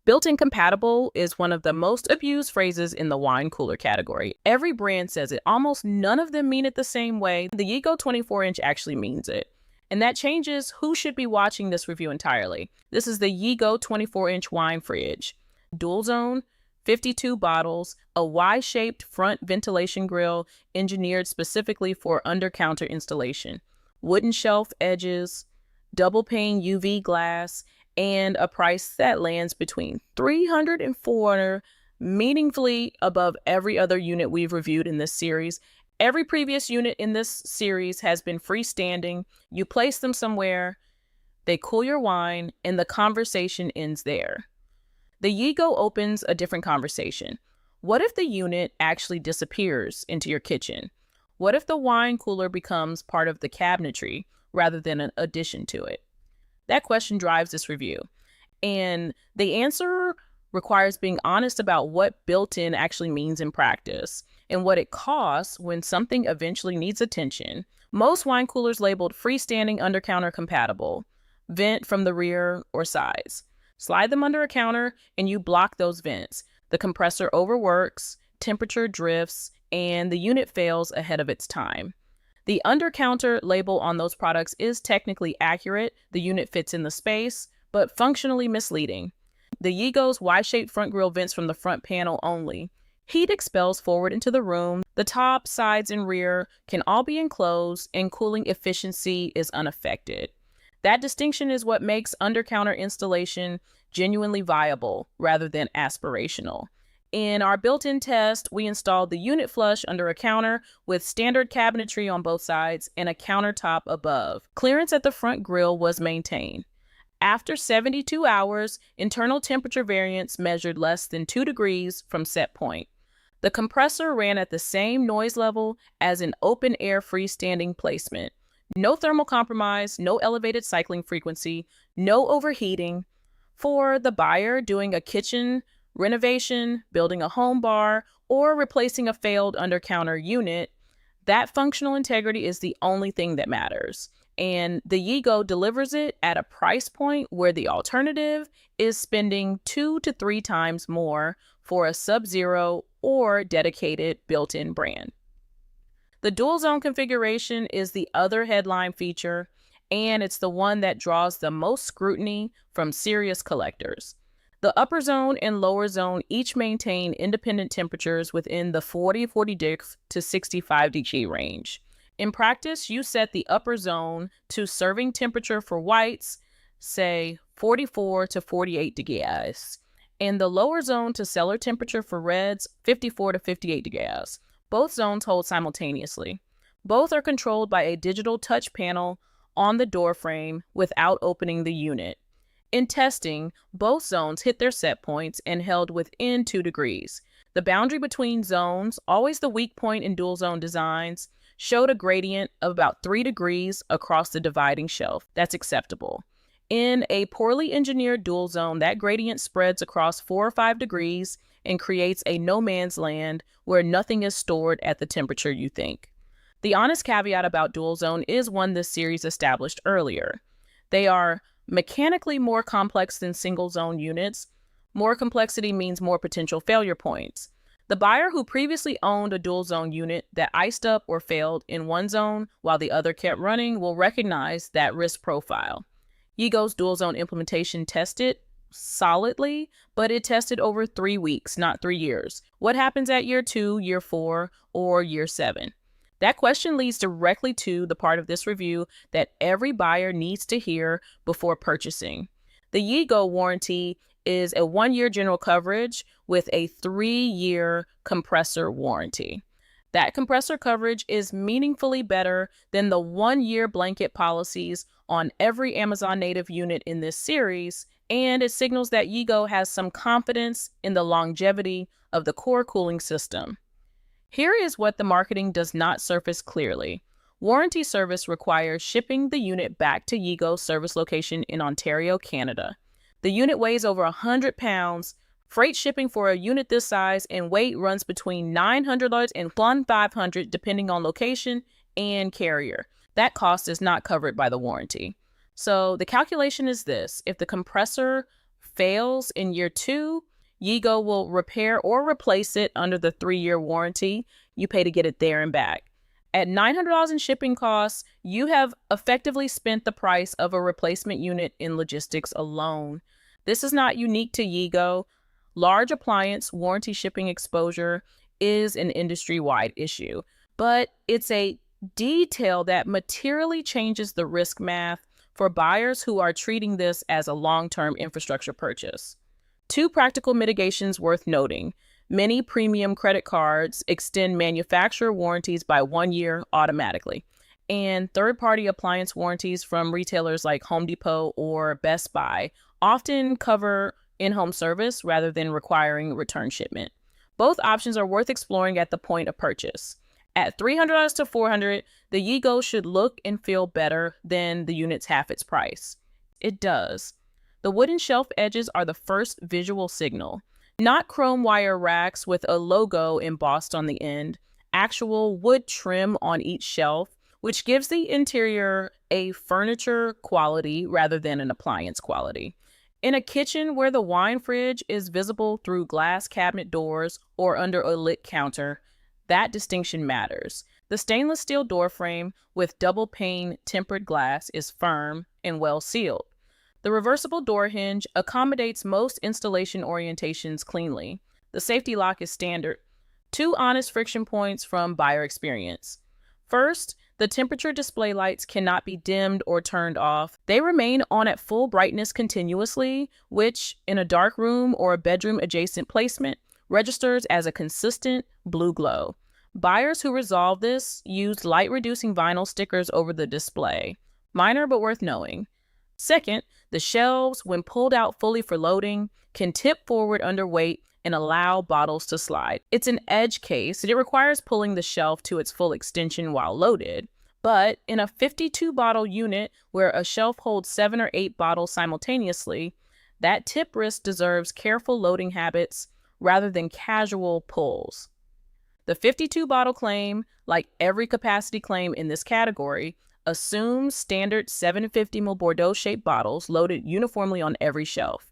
Built-in compatible is one of the most abused phrases in the wine cooler category. Every brand says it. Almost none of them mean it the same way. The Yeego 24-inch actually means it. And that changes who should be watching this review entirely. This is the Yeego 24-inch wine fridge. Dual zone, 52 bottles, a Y-shaped front ventilation grill engineered specifically for under-counter installation, wooden shelf edges, double pane UV glass, and a price that lands between $300 and $400, meaningfully above every other unit we've reviewed in this series. Every previous unit in this series has been freestanding. You place them somewhere, they cool your wine, and the conversation ends there. The Yeego opens a different conversation. What if the unit actually disappears into your kitchen? What if the wine cooler becomes part of the cabinetry rather than an addition to it? That question drives this review. And the answer requires being honest about what built-in actually means in practice and what it costs when something eventually needs attention. Most wine coolers labeled freestanding under-counter compatible, vent from the rear or sides. Slide them under a counter and you block those vents. The compressor overworks, temperature drifts, and the unit fails ahead of its time. The under-counter label on those products is technically accurate. The unit fits in the space, but functionally misleading. The Yeego's Y-shaped front grille vents from the front panel only. Heat expels forward into the room. The top, sides, and rear can all be enclosed, and cooling efficiency is unaffected. That distinction is what makes under-counter installation genuinely viable rather than aspirational. In our built-in test, we installed the unit flush under a counter with standard cabinetry on both sides and a countertop above. Clearance at the front grille was maintained. After 72 hours, internal temperature variance measured less than 2 degrees from set point. The compressor ran at the same noise level as an open-air freestanding placement. No thermal compromise, no elevated cycling frequency, no overheating. For the buyer doing a kitchen renovation, building a home bar, or replacing a failed under-counter unit, that functional integrity is the only thing that matters. And the Yeego delivers it at a price point where the alternative is spending 2 to 3 times more for a sub-zero or dedicated built-in brand. The dual zone configuration is the other headline feature, and it's the one that draws the most scrutiny from serious collectors. The upper zone and lower zone each maintain independent temperatures within the 40 degrees to 65 degrees range. In practice, you set the upper zone to serving temperature for whites, say 44 to 48 degrees, and the lower zone to cellar temperature for reds, 54 to 58 degrees. Both zones hold simultaneously. Both are controlled by a digital touch panel on the door frame without opening the unit. In testing, both zones hit their set points and held within 2 degrees. The boundary between zones, always the weak point in dual zone designs, showed a gradient of about 3 degrees across the dividing shelf. That's acceptable. In a poorly engineered dual zone, that gradient spreads across 4 or 5 degrees and creates a no man's land where nothing is stored at the temperature you think. The honest caveat about dual zone is one this series established earlier. They are mechanically more complex than single zone units. More complexity means more potential failure points. The buyer who previously owned a dual zone unit that iced up or failed in one zone while the other kept running will recognize that risk profile. Yeego's dual zone implementation tested solidly, but it tested over 3 weeks, not 3 years. What happens at year 2, year 4, or year 7? That question leads directly to the part of this review that every buyer needs to hear before purchasing. The Yeego warranty is a 1-year general coverage with a 3-year compressor warranty. That compressor coverage is meaningfully better than the 1-year blanket policies on every Amazon native unit in this series, and it signals that Yeego has some confidence in the longevity of the core cooling system. Here is what the marketing does not surface clearly. Warranty service requires shipping the unit back to Yeego's service location in Ontario, Canada. The unit weighs over 100 pounds. Freight shipping for a unit this size and weight runs between $900 and $1,500 depending on location and carrier. That cost is not covered by the warranty. So the calculation is this: if the compressor fails in year 2, Yeego will repair or replace it under the 3-year warranty. You pay to get it there and back. At $900 in shipping costs, you have effectively spent the price of a replacement unit in logistics alone. This is not unique to Yeego. Large appliance warranty shipping exposure is an industry-wide issue, but it's a detail that materially changes the risk math for buyers who are treating this as a long-term infrastructure purchase. 2 practical mitigations worth noting. Many premium credit cards extend manufacturer warranties by 1 year automatically, and third-party appliance warranties from retailers like Home Depot or Best Buy often cover in-home service rather than requiring return shipment. Both options are worth exploring at the point of purchase. At $300 to $400, the Yeego should look and feel better than the unit's half its price. It does. The wooden shelf edges are the first visual signal. Not chrome wire racks with a logo embossed on the end, actual wood trim on each shelf, which gives the interior a furniture quality rather than an appliance quality. In a kitchen where the wine fridge is visible through glass cabinet doors or under a lit counter, that distinction matters. The stainless steel door frame with double pane tempered glass is firm and well sealed. The reversible door hinge accommodates most installation orientations cleanly. The safety lock is standard. 2 honest friction points from buyer experience. First, the temperature display lights cannot be dimmed or turned off. They remain on at full brightness continuously, which, in a dark room or a bedroom adjacent placement, registers as a consistent blue glow. Buyers who resolve this use light-reducing vinyl stickers over the display. Minor but worth knowing. Second, the shelves, when pulled out fully for loading, can tip forward under weight and allow bottles to slide. It's an edge case, and it requires pulling the shelf to its full extension while loaded. But in a 52-bottle unit where a shelf holds 7 or 8 bottles simultaneously, that tip risk deserves careful loading habits rather than casual pulls. The 52-bottle claim, like every capacity claim in this category, assumes standard 750 ml Bordeaux-shaped bottles loaded uniformly on every shelf.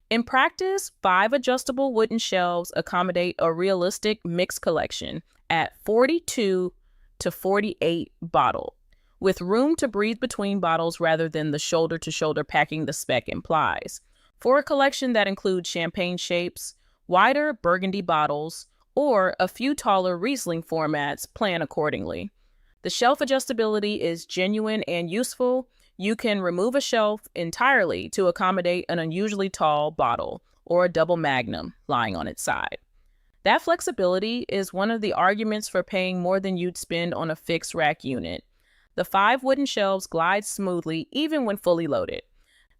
In practice, 5 adjustable wooden shelves accommodate a realistic mixed collection at 42 to 48 bottle, with room to breathe between bottles rather than the shoulder-to-shoulder packing the spec implies. For a collection that includes champagne shapes, wider burgundy bottles, or a few taller Riesling formats, plan accordingly. The shelf adjustability is genuine and useful. You can remove a shelf entirely to accommodate an unusually tall bottle or a double magnum lying on its side. That flexibility is one of the arguments for paying more than you'd spend on a fixed rack unit. The 5 wooden shelves glide smoothly even when fully loaded.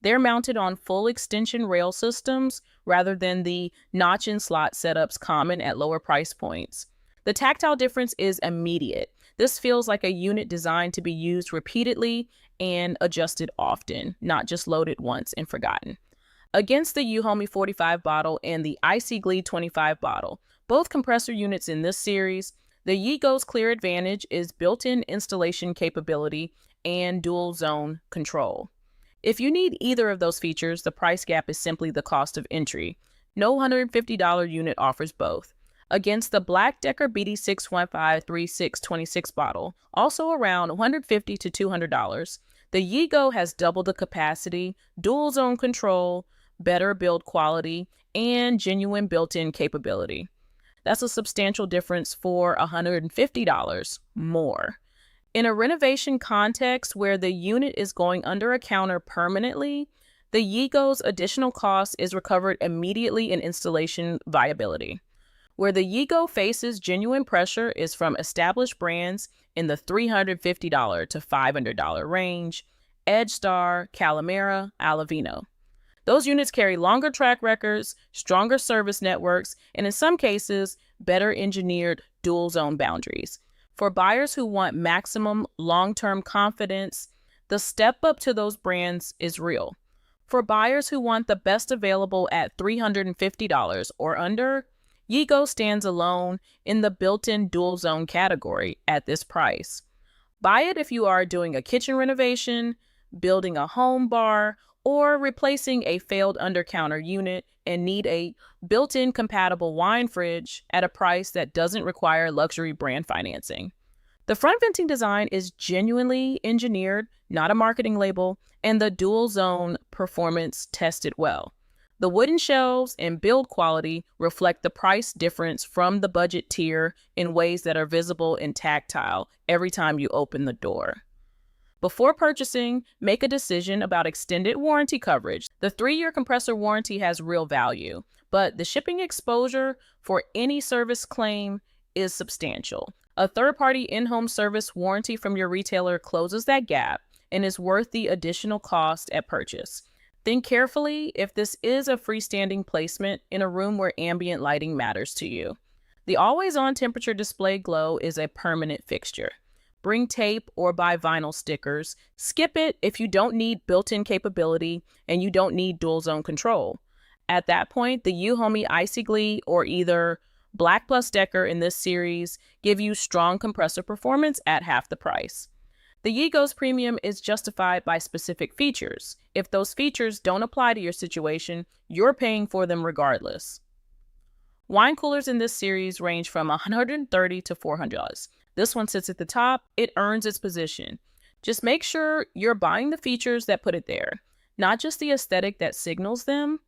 They're mounted on full extension rail systems rather than the notch and slot setups common at lower price points. The tactile difference is immediate. This feels like a unit designed to be used repeatedly and adjusted often, not just loaded once and forgotten. Against the EUHOMY 45 bottle and the Icy Glee 25 bottle, both compressor units in this series, the Yeego's clear advantage is built-in installation capability and dual zone control. If you need either of those features, the price gap is simply the cost of entry. No $150 unit offers both. Against the Black Decker BD6153626 bottle, also around $150 to $200, the Yeego has double the capacity, dual zone control, better build quality, and genuine built-in capability. That's a substantial difference for $150 more. In a renovation context where the unit is going under a counter permanently, the Yeego's additional cost is recovered immediately in installation viability. Where the Yeego faces genuine pressure is from established brands in the $350 to $500 range, EdgeStar, Calamera, Alavino. Those units carry longer track records, stronger service networks, and in some cases, better engineered dual zone boundaries. For buyers who want maximum long-term confidence, the step up to those brands is real. For buyers who want the best available at $350 or under, Yeego stands alone in the built-in dual zone category at this price. Buy it if you are doing a kitchen renovation, building a home bar, or replacing a failed under-counter unit and need a built-in compatible wine fridge at a price that doesn't require luxury brand financing. The front venting design is genuinely engineered, not a marketing label, and the dual zone performance tested well. The wooden shelves and build quality reflect the price difference from the budget tier in ways that are visible and tactile every time you open the door. Before purchasing, make a decision about extended warranty coverage. The 3-year compressor warranty has real value, but the shipping exposure for any service claim is substantial. A third-party in-home service warranty from your retailer closes that gap and is worth the additional cost at purchase. Think carefully if this is a freestanding placement in a room where ambient lighting matters to you. The always-on temperature display glow is a permanent fixture. Bring tape or buy vinyl stickers. Skip it if you don't need built-in capability and you don't need dual zone control. At that point, the EUHOMY Icy Glee or either Black Plus Decker in this series give you strong compressor performance at half the price. The Yeego's premium is justified by specific features. If those features don't apply to your situation, you're paying for them regardless. Wine coolers in this series range from $130 to $400. This one sits at the top. It earns its position. Just make sure you're buying the features that put it there, not just the aesthetic that signals them.